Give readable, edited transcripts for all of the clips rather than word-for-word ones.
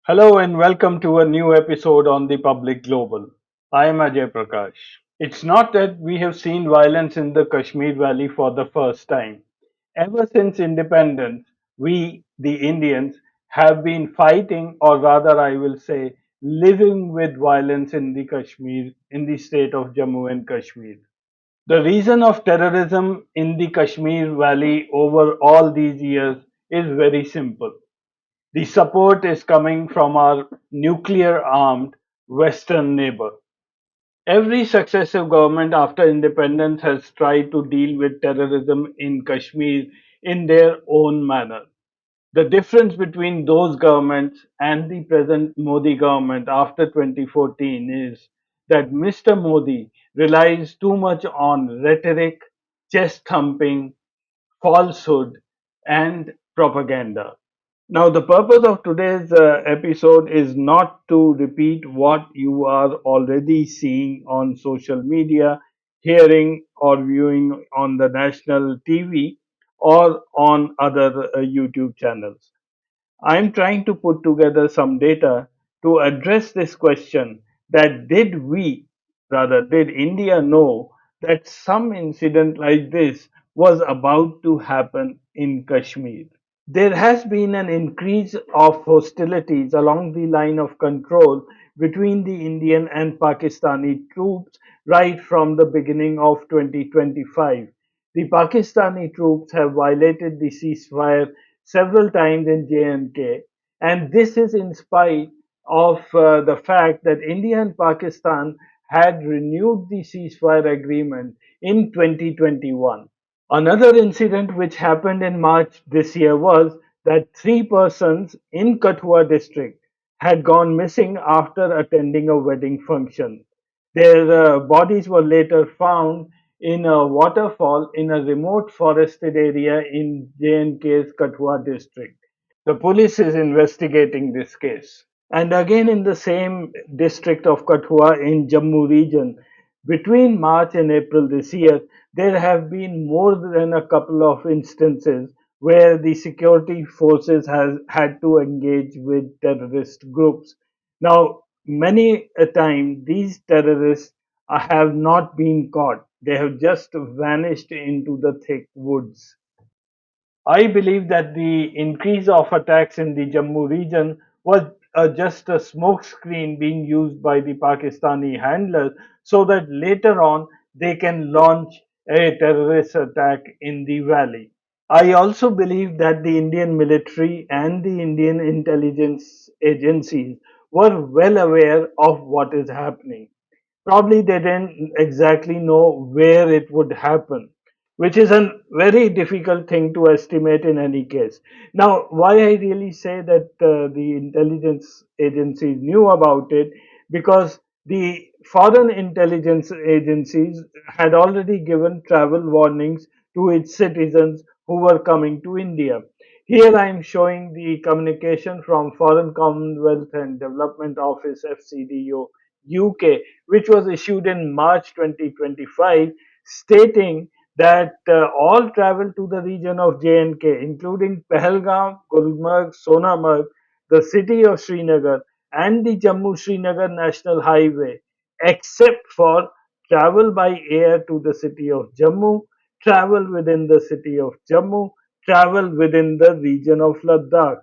Hello and welcome to a new episode on the Public Global. I am Ajay Prakash. It's not that we have seen violence in the Kashmir Valley for the first time. Ever since independence, we, the Indians, have been fighting, or rather, I will say, living with violence in the Kashmir, in the state of Jammu and Kashmir. The reason of terrorism in the Kashmir Valley over all these years is very simple. The support is coming from our nuclear armed Western neighbor. Every successive government after independence has tried to deal with terrorism in Kashmir in their own manner. The difference between those governments and the present Modi government after 2014 is that Mr. Modi relies too much on rhetoric, chest thumping, falsehood, and propaganda. Now, the purpose of today's episode is not to repeat what you are already seeing on social media, hearing or viewing on the national TV or on other YouTube channels. I'm trying to put together some data to address this question that did India know that some incident like this was about to happen in Kashmir? There has been an increase of hostilities along the line of control between the Indian and Pakistani troops right from the beginning of 2025. The Pakistani troops have violated the ceasefire several times in J&K, and this is in spite of the fact that India and Pakistan had renewed the ceasefire agreement in 2021. Another incident which happened in March this year was that three persons in Kathua district had gone missing after attending a wedding function. Their bodies were later found in a waterfall in a remote forested area in J&K's Kathua district. The police is investigating this case. And again in the same district of Kathua in Jammu region, between March and April this year, there have been more than a couple of instances where the security forces has had to engage with terrorist groups. Now, many a time these terrorists have not been caught. They have just vanished into the thick woods. I believe that the increase of attacks in the Jammu region was just a smokescreen being used by the Pakistani handlers so that later on they can launch a terrorist attack in the valley. I also believe that the Indian military and the Indian intelligence agencies were well aware of what is happening. Probably they didn't exactly know where it would happen, which is a very difficult thing to estimate in any case. Now, why I really say that the intelligence agencies knew about it, because the foreign intelligence agencies had already given travel warnings to its citizens who were coming to India. Here I am showing the communication from Foreign Commonwealth and Development Office FCDO UK, which was issued in March 2025, stating that all travel to the region of J&K, including Pahalgam, Gulmarg, Sonmarg, the city of Srinagar, and the Jammu Srinagar National Highway, except for travel by air to the city of Jammu, travel within the city of Jammu, travel within the region of Ladakh.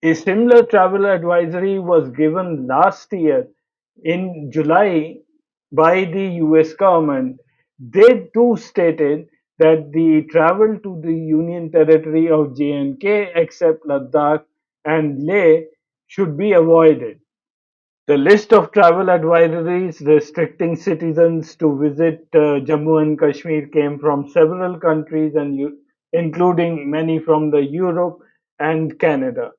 A similar travel advisory was given last year in July by the US government. They too stated that the travel to the Union territory of J&K except Ladakh and Leh should be avoided. The list of travel advisories restricting citizens to visit Jammu and Kashmir came from several countries and including many from the Europe and Canada.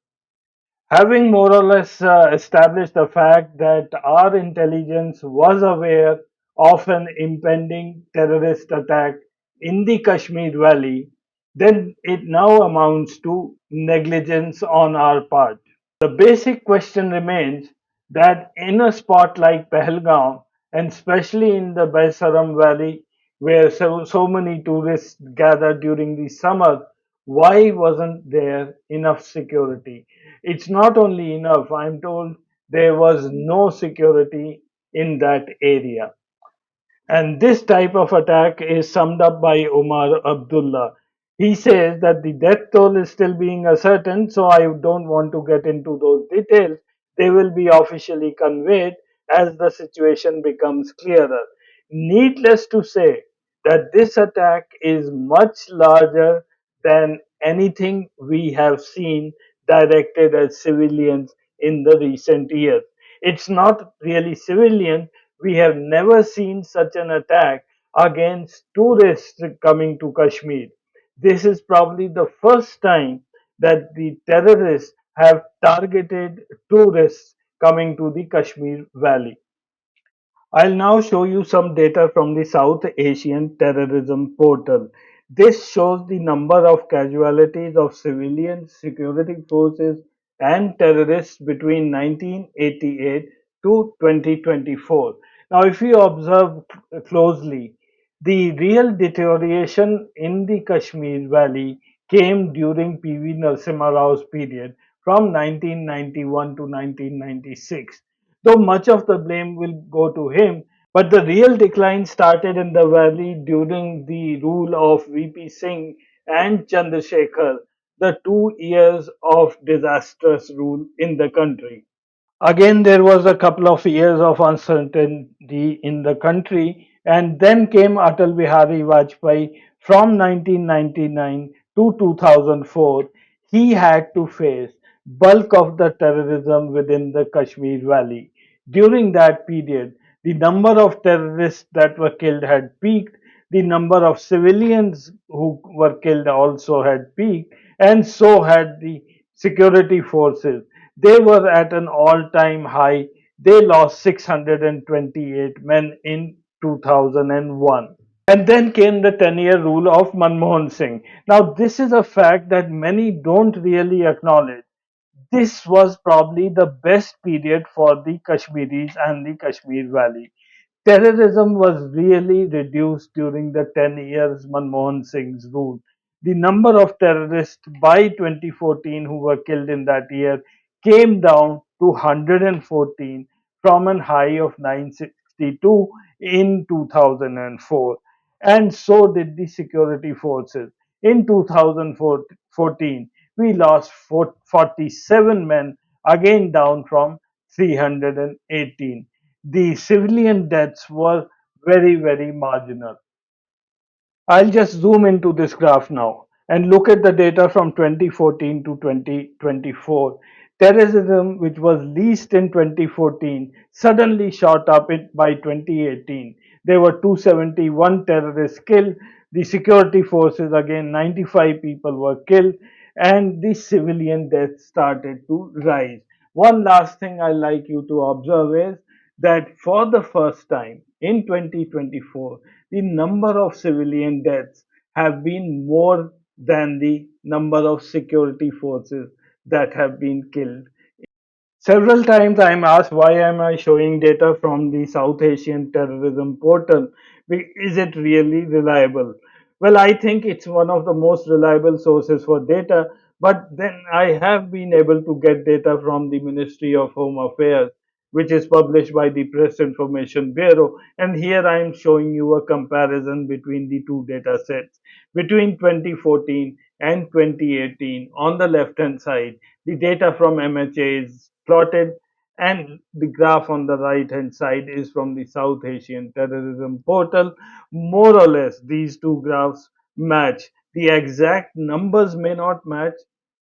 Having more or less established the fact that our intelligence was aware of an impending terrorist attack in the Kashmir Valley, then it now amounts to negligence on our part. The basic question remains that in a spot like Pahalgam, and especially in the Baisaran Valley, where so many tourists gather during the summer, why wasn't there enough security? It's not only enough, I'm told there was no security in that area. And this type of attack is summed up by Omar Abdullah. He says that the death toll is still being ascertained, so I don't want to get into those details. They will be officially conveyed as the situation becomes clearer. Needless to say that this attack is much larger than anything we have seen directed at civilians in the recent years. It's not really civilian. We have never seen such an attack against tourists coming to Kashmir. This is probably the first time that the terrorists have targeted tourists coming to the Kashmir Valley. I'll now show you some data from the South Asian Terrorism Portal. This shows the number of casualties of civilians, security forces, and terrorists between 1988 to 2024. Now, if you observe closely, the real deterioration in the Kashmir Valley came during PV Narasimha Rao's period from 1991 to 1996. Though much of the blame will go to him, but the real decline started in the valley during the rule of VP Singh and Chandrasekhar, the 2 years of disastrous rule in the country. Again, there was a couple of years of uncertainty in the country, and then came Atal Bihari Vajpayee from 1999 to 2004. He had to face bulk of the terrorism within the Kashmir Valley. During that period, the number of terrorists that were killed had peaked, the number of civilians who were killed also had peaked, and so had the security forces. They were at an all time high. They lost 628 men in 2001. And then came the 10-year rule of Manmohan Singh. Now, this is a fact that many don't really acknowledge. This was probably the best period for the Kashmiris and the Kashmir Valley. Terrorism was really reduced during the 10 years Manmohan Singh's rule. The number of terrorists by 2014 who were killed in that year came down to 114 from a high of 962 in 2004. And so did the security forces. In 2014, we lost 47 men, again down from 318. The civilian deaths were very, very marginal. I'll just zoom into this graph now and look at the data from 2014 to 2024. Terrorism, which was least in 2014, suddenly shot up by 2018. There were 271 terrorists killed. The security forces, again, 95 people were killed, and the civilian deaths started to rise. One last thing I like you to observe is that for the first time in 2024, the number of civilian deaths have been more than the number of security forces that have been killed. Several times I am asked why am I showing data from the South Asian Terrorism Portal? Is it really reliable? Well, I think it's one of the most reliable sources for data, but then I have been able to get data from the Ministry of Home Affairs, which is published by the Press Information Bureau. And here I am showing you a comparison between the two data sets. Between 2014 and 2018, on the left hand side, the data from MHA is plotted, and the graph on the right hand side is from the South Asian Terrorism Portal. More or less, these two graphs match. The exact numbers may not match.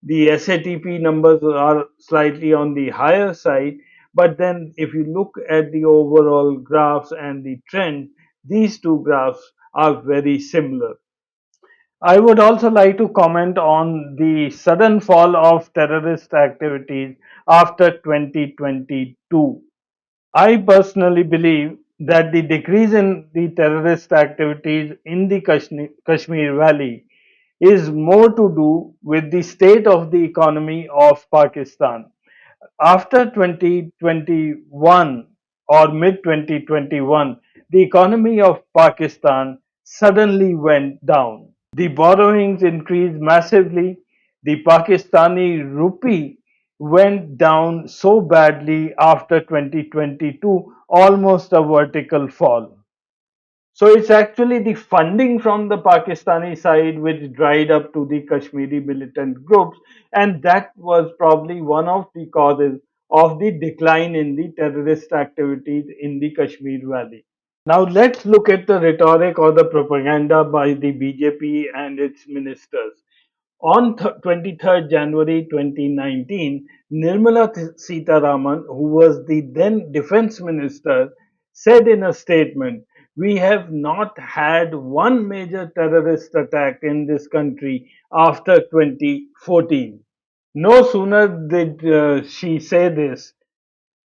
The SATP numbers are slightly on the higher side, but then if you look at the overall graphs and the trend, these two graphs are very similar. I would also like to comment on the sudden fall of terrorist activities after 2022. I personally believe that the decrease in the terrorist activities in the Kashmir Valley is more to do with the state of the economy of Pakistan. After 2021 or mid 2021, the economy of Pakistan suddenly went down. The borrowings increased massively. The Pakistani rupee went down so badly after 2022, almost a vertical fall. So it's actually the funding from the Pakistani side which dried up to the Kashmiri militant groups, and that was probably one of the causes of the decline in the terrorist activities in the Kashmir Valley. Now let's look at the rhetoric or the propaganda by the BJP and its ministers. On 23rd January 2019, Nirmala Sitaraman, who was the then defense minister, said in a statement, "We have not had one major terrorist attack in this country after 2014." No sooner did she say this,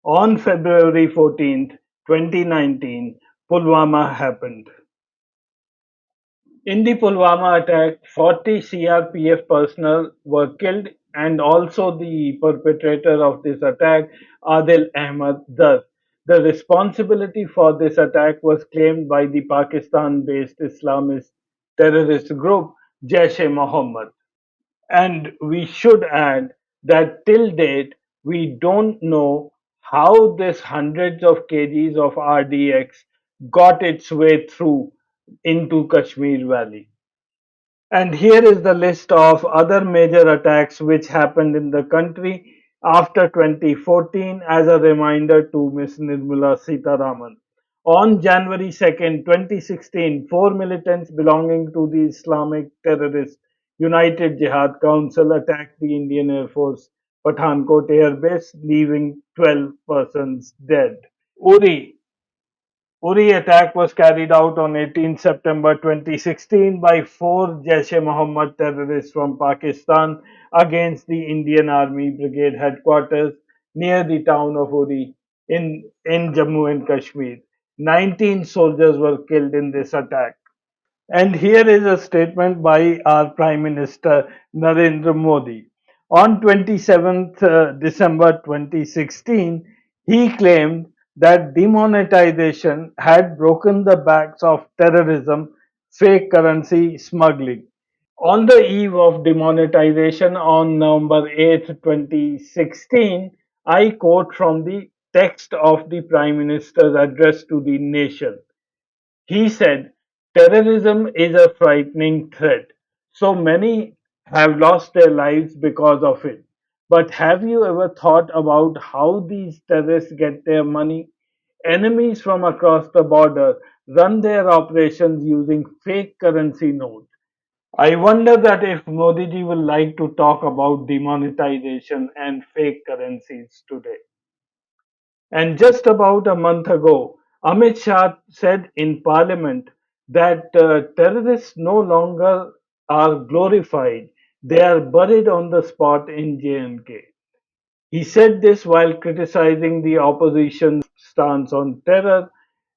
on February 14th, 2019, Pulwama happened. In the Pulwama attack, 40 CRPF personnel were killed, and also the perpetrator of this attack, Adil Ahmed Dar. The responsibility for this attack was claimed by the Pakistan based Islamist terrorist group Jaish-e-Mohammed. And we should add that till date, we don't know how this hundreds of kgs of RDX got its way through into Kashmir Valley. And here is the list of other major attacks which happened in the country after 2014 as a reminder to Ms. Nirmala Sitaraman. On January 2nd, 2016, four militants belonging to the Islamic terrorist United Jihad Council attacked the Indian Air Force Pathankot Air Base, leaving 12 persons dead. Uri, Uri attack was carried out on 18 September 2016 by four Jaish-e-Mohammed terrorists from Pakistan against the Indian Army Brigade headquarters near the town of Uri in Jammu and Kashmir. 19 soldiers were killed in this attack. And here is a statement by our Prime Minister Narendra Modi. On 27th December 2016, he claimed that demonetization had broken the backs of terrorism, fake currency smuggling. On the eve of demonetization on November 8th, 2016, I quote from the text of the Prime Minister's address to the nation. He said, "Terrorism is a frightening threat. So many have lost their lives because of it. But have you ever thought about how these terrorists get their money? Enemies from across the border run their operations using fake currency notes. I wonder that if Modi ji will like to talk about demonetization and fake currencies today." And just about a month ago, Amit Shah said in Parliament that terrorists no longer are glorified, they are buried on the spot in J&K. He said this while criticizing the opposition's stance on terror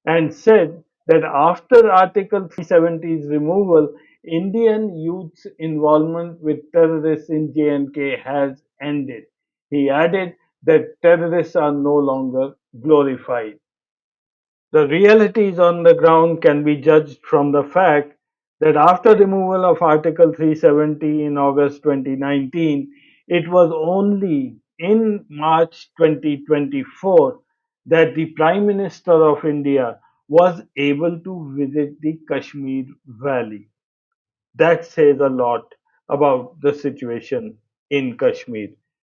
and said that after Article 370's removal, Indian youth's involvement with terrorists in J&K has ended. He added that terrorists are no longer glorified. The realities on the ground can be judged from the fact that after removal of Article 370 in August 2019, it was only in March 2024 that the Prime Minister of India was able to visit the Kashmir Valley. That says a lot about the situation in Kashmir.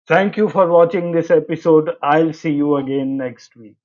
Thank you for watching this episode. I'll see you again next week.